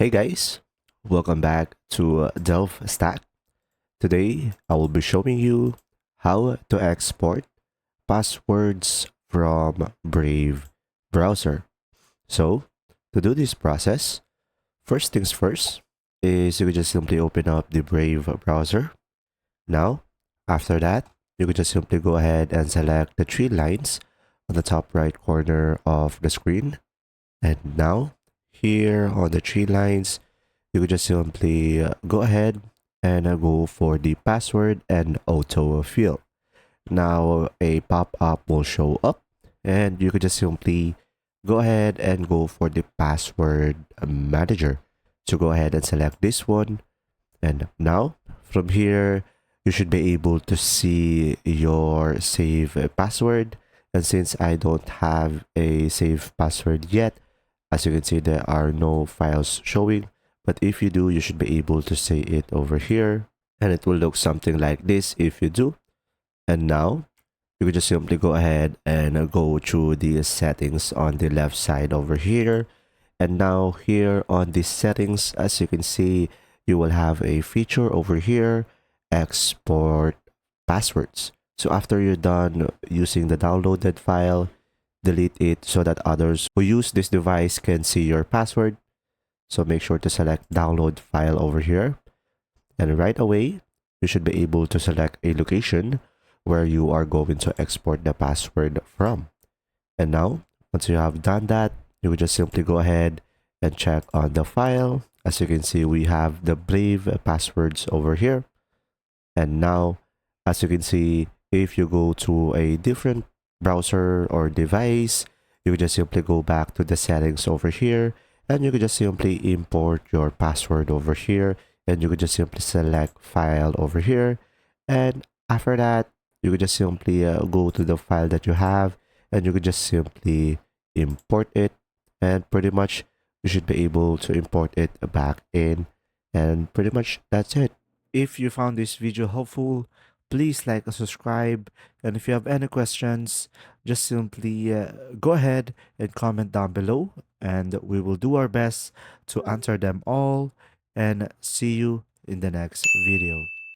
Hey guys, welcome back to Delve Stack. Today I will be showing you how to export passwords from Brave browser. So to do this process, first things first is you could just simply open up the Brave browser. Now, after that, you could just simply go ahead and select the three lines on the top right corner of the screen. And now, here on the three lines, you could just simply go ahead and go for the password and auto fill. Now a pop-up will show up and you could just simply go ahead and go for the password manager. So go ahead and select this one. And now from here, you should be able to see your save password. And since I don't have a save password yet, as you can see, there are no files showing. But if you do, you should be able to see it over here. And it will look something like this if you do. And now, you can just simply go ahead and go through the settings on the left side over here. And now here on the settings, as you can see, you will have a feature over here, export passwords. So after you're done using the downloaded file, delete it so that others who use this device can see your password. So make sure to select download file over here. And right away, you should be able to select a location where you are going to export the password from. And now, once you have done that, you would just simply go ahead and check on the file. As you can see, we have the Brave passwords over here. And now, as you can see, if you go to a different browser or device, you could just simply go back to the settings over here and you could just simply import your password over here and you could just simply select file over here. And after that, you could just simply go to the file that you have and you could just simply import it, and pretty much you should be able to import it back in, and pretty much that's it. If you found this video helpful, please like and subscribe. And if you have any questions, just simply go ahead and comment down below, and we will do our best to answer them all. And see you in the next video.